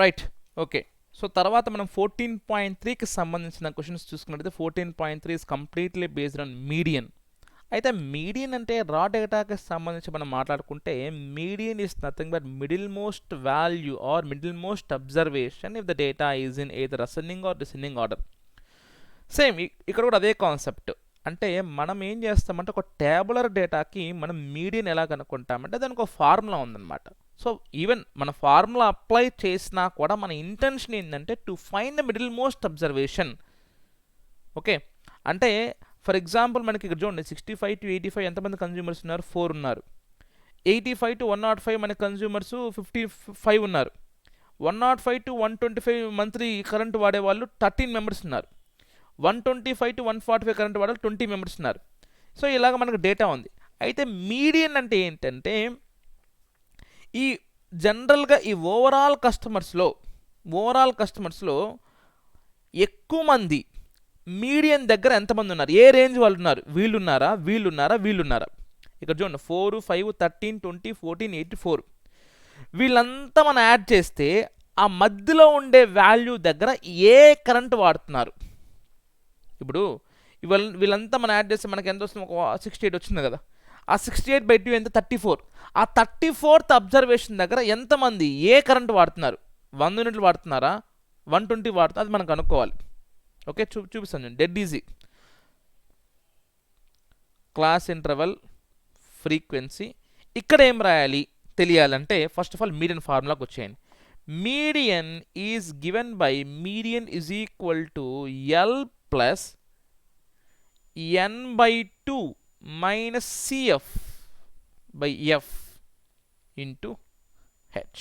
Right. Okay. So తర్వాత మనం 14.3కి సంబంధించిన క్వశ్చన్స్ చూసుకున్నట్టయితే 14.3 is completely based on median. అయితే మీడియన్ అంటే రా డేటాకి సంబంధించి మనం మాట్లాడుకుంటే median is nothing but middle most value or middle most observation if the data is in either ascending or descending order. Same ఇక్కడ కూడా అదే కాన్సెప్ట్. అంటే మనం ఏం చేస్తామంటే ఒక టేబులర్ డేటాకి మనం మీడియన్ ఎలా కనుక్కుంటామంటే దానికి ఒక ఫార్ములా ఉందన్నమాట. సో ఈవెన్ మన ఫార్ములా అప్లై చేసినా కూడా మన ఇంటెన్షన్ ఏంటంటే to find the middle most observation. Okay. అంటే ఫర్ ఎగ్జాంపుల్ మనకి ఇక్కడ చూడండి 65 to 85 ఎంతమంది కన్జ్యూమర్స్ ఉన్నారు? 4 ఉన్నారు. 85 to 105 మన కన్జ్యూమర్స్ 55 ఉన్నారు. 105 to 125 మంత్లీ కరెంట్ వాడే వాళ్ళు 13 మెంబర్స్ ఉన్నారు. 125 to 145 కరెంట్ వాడే 20 మెంబర్స్ ఉన్నారు. సో ఇలాగ మనకు డేటా ఉంది. అయితే మీడియన్ అంటే ఏంటంటే ఈ జనరల్గా ఈ ఓవరాల్ కస్టమర్స్లో ఎక్కువ మంది మీడియన్ దగ్గర ఎంతమంది ఉన్నారు, ఏ రేంజ్ వాళ్ళు ఉన్నారు, వీళ్ళున్నారా. ఇక్కడ చూడండి 4, 5, 13, 20, 14, 84 వీళ్ళంతా మనం యాడ్ చేస్తే ఆ మధ్యలో ఉండే వాల్యూ దగ్గర ఏ కరెంట్ వాడుతున్నారు. ఇప్పుడు వీళ్ళంతా మనం యాడ్ చేస్తే మనకి ఎంత వస్తుంది? ఒక 68 వచ్చింది కదా. ఆ 68/2 ఎంత? 34. ఆ 34th అబ్జర్వేషన్ దగ్గర ఎంతమంది ఏ కరెంట్ వాడుతున్నారు? 100 యూనిట్లు వాడుతున్నారా, 120 వాడుతున్నారు, అది మనం కనుక్కోవాలి. ఓకే. చూపిస్తాను నేను. Dead easy. Class interval frequency. ఇక్కడ ఏం రాయాలి తెలియాలంటే ఫస్ట్ ఆఫ్ ఆల్ మీడియన్ ఫార్ములాకి వచ్చేయండి. Median is given by median is equal to L plus n/2 minus cf by f into h.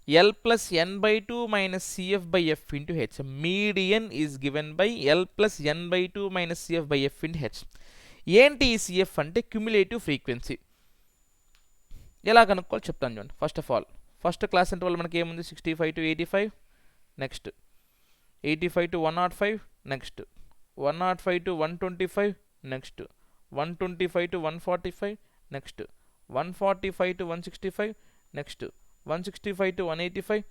L plus n/2 minus cf by f into h. Median is given by L plus n/2 minus cf by f into h. ఏంటి ఈ cf అంటే cumulative frequency. ఎలా కనుక్కోవాలి చెప్తాను చూడండి. First of all first class interval మనకి ఏముంది? 65 to 85, next 85 to 105, next 105 to 125, next 125 to 145, next 145 to 165, next 165 to 185,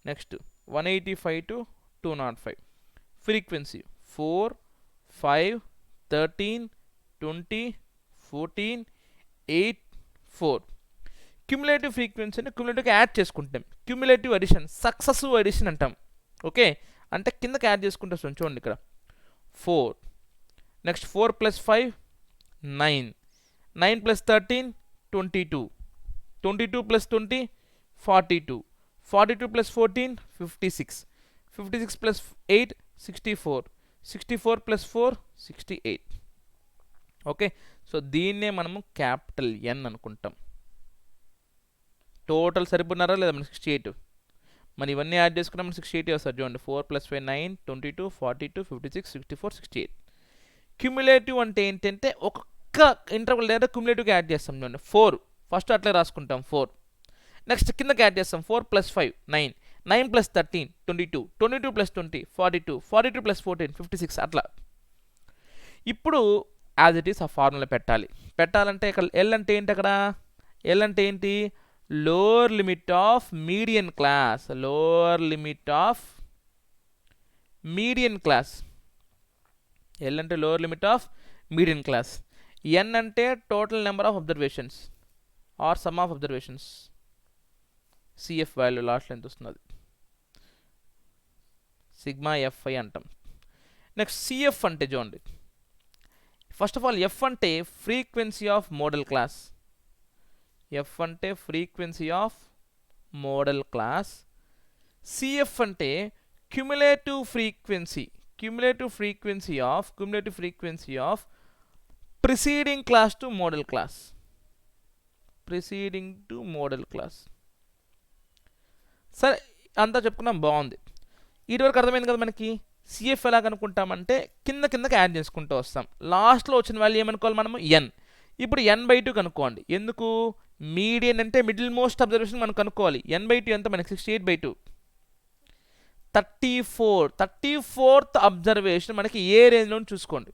next 185 to 205. Frequency 4, 5, 13, 20, 14, 8, 4. Cumulative frequency అంటే క్యుములేటివ్కి యాడ్ చేసుకుంటాం. క్యుములేటివ్ అడిషన్, సక్సెసివ్ అడిషన్ అంటాం. ఓకే. అంటే కిందకి యాడ్ చేసుకుంటే చూడండి ఇక్కడ 4, next 4 plus 5 9, 9 plus 13 22, 22 plus 20 42, 42 plus 14 56, 56 plus 8 64, 64 plus 4 68. Okay. So దీన్నే మనము క్యాపిటల్ ఎన్ అనుకుంటాం. టోటల్ సరిపోతున్నారా లేదా? మనకి 68. మరి ఇవన్నీ యాడ్ చేసుకున్నా మనకి 68 వస్తారు చూడండి. 4 plus 5 9, 22, 42, 56, 64, 68. క్యుములేటివ్ అంటే ఏంటంటే ఒక్క ఇంటర్వల్ దగ్గర క్యుములేటివ్గా యాడ్ చేస్తాం చూడండి. 4 ఫస్ట్ అట్లే రాసుకుంటాం 4. నెక్స్ట్ కిందకి యాడ్ చేస్తాం 4 plus 5 9, 9 plus 13 22, 22 plus 20 42, 42 plus 14 56 అట్లా. ఇప్పుడు యాజ్ ఇట్ ఈస్ ఆ ఫార్ములా పెట్టాలంటే ఇక్కడ ఎల్ అంటే ఏంటి? అక్కడ ఎల్ అంటే ఏంటి? Lower limit of median class. L అంటే lower limit of median class. N అంటే total number of observations or sum of observations. CF value లాస్ట్లో ఎంత వస్తుంది? సిగ్మా ఎఫ్ఐ అంటాం. నెక్స్ట్ సిఎఫ్ అంటే చూడండి. ఫస్ట్ ఆఫ్ ఆల్ ఎఫ్ అంటే frequency of modal class. F అంటే frequency of modal class. CF అంటే cumulative frequency of preceding class to modal class. సరే అంతా చెప్పుకున్నాం, బాగుంది. ఇటువరకు అర్థమైంది కదా మనకి. సిఎఫ్ ఎలా కనుక్కుంటామంటే కిందకి యాడ్ చేసుకుంటూ వస్తాం. లాస్ట్లో వచ్చిన వాల్యూ ఏమనుకోవాలి మనము? ఎన్. ఇప్పుడు n/2 కనుక్కోండి. ఎందుకు? మీడియన్ అంటే మిడిల్ మోస్ట్ అబ్జర్వేషన్ మనం కనుక్కోవాలి. n/2 ఎంత మనకి? 68/2. 34th అబ్జర్వేషన్ మనకి ఏ రేంజ్లో చూసుకోండి.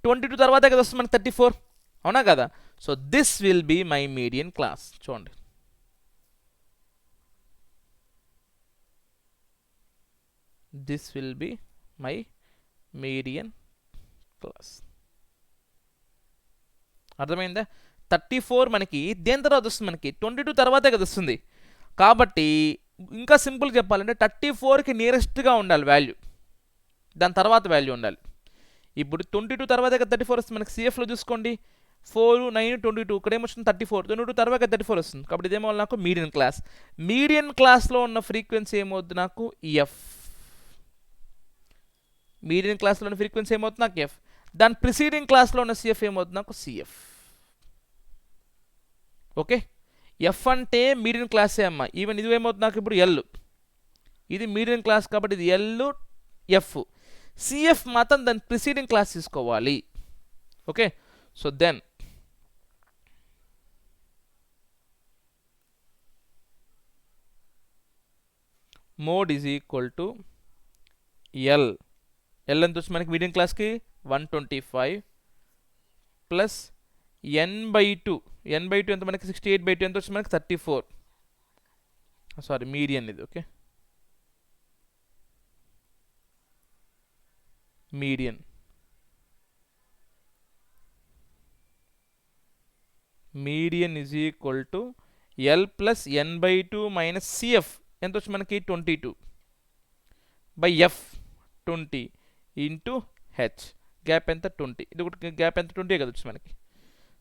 22 తర్వాత కదా వస్తుంది మనకి 34, అవునా కదా? So this will be my median class. చూడండి this will be my median class. అర్థమైందా? 34 మనకి దేని తర్వాత వస్తుంది? మనకి 22 తర్వాతే కదా వస్తుంది. కాబట్టి ఇంకా సింపుల్ చెప్పాలంటే 34కి నియరెస్ట్గా ఉండాలి వాల్యూ, దాని తర్వాత వాల్యూ ఉండాలి. ఇప్పుడు 22 తర్వాత 34 వస్తుంది మనకి. సిఎఫ్లో చూసుకోండి, 4 9 22, ఇక్కడ ఏమొస్తుంది 34, 22 తర్వాత 34 వస్తుంది. కాబట్టి ఇదేమో నాకు మీడియన్ క్లాస్. మీడియన్ క్లాస్లో ఉన్న ఫ్రీక్వెన్సీ ఏమవుతుంది నాకు? ఎఫ్. మీడియన్ క్లాస్లో ఉన్న ఫ్రీక్వెన్సీ ఏమవుతుంది నాకు? ఎఫ్. దాని ప్రిసీడింగ్ క్లాస్లో ఉన్న సిఎఫ్ ఏమవుతుంది నాకు? సిఎఫ్. ఓకే, ఎఫ్ అంటే మీడియన్ క్లాసే అమ్మ. ఈవెన్ ఇది ఏమవుతుంది నాకు ఇప్పుడు? ఎల్. ఇది మీడియన్ క్లాస్ కాబట్టి ఇది ఎల్ ఎఫ్. సిఎఫ్ మాత్రం దాని ప్రిసీడింగ్ క్లాస్ తీసుకోవాలి. Okay, so then mode is equal to L. L ఎంత వచ్చి మనకి మీడియం క్లాస్కి? 125 ప్లస్ n/2. n/2 ఎంత మనకి? 68/2 ఎంత వచ్చి మనకి? 34. సారీ, మీడియన్ ఇది. Okay, median is equal to L plus n/2 minus CF ఎంత వచ్చి మనకి? 22 by F 20 into H. Gap ఎంత? 20. ఇది ఒకటి గ్యాప్ ఎంత? 20 కదా వచ్చి మనకి.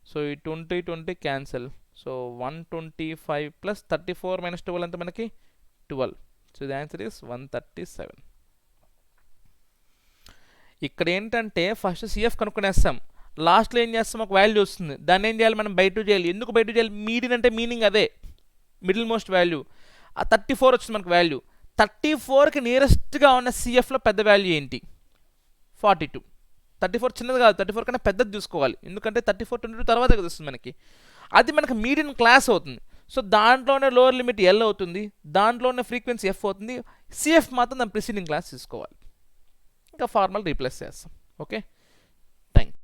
సో ఈ 20 క్యాన్సల్. సో 125 ప్లస్ 34 మైనస్ 12 ఎంత మనకి? 12. So the answer is 137. ఇక్కడ ఏంటంటే ఫస్ట్ సిఎఫ్ కనుక్కునేస్తాం, లాస్ట్లో ఏం చేస్తాం? ఒక వాల్యూ వస్తుంది, దాన్ని ఏం చేయాలి మనం? బై 2 చేయాలి. ఎందుకు బై 2 చేయాలి? మీడియన్ అంటే మీనింగ్ అదే, మిడిల్ మోస్ట్ వాల్యూ. ఆ 34 వచ్చింది మనకు వాల్యూ. 34కి నియరెస్ట్గా ఉన్న సిఎఫ్లో పెద్ద వాల్యూ ఏంటి? 42. 34 చిన్నది కాదు, 34 కన్నా పెద్దది చూసుకోవాలి, ఎందుకంటే 34 22 తర్వాత కదా వస్తుంది మనకి. అది మనకి మీడియన్ క్లాస్ అవుతుంది. సో దాంట్లోనే లోవర్ లిమిట్ ఎల్ అవుతుంది, దాంట్లోనే ఫ్రీక్వెన్సీ ఎఫ్ అవుతుంది. సిఎఫ్ మాత్రం దాని ప్రిసీడింగ్ క్లాస్ తీసుకోవాలి. ఇంకా ఫార్మల్ రీప్లేస్ చేస్తాం. Okay, thank you.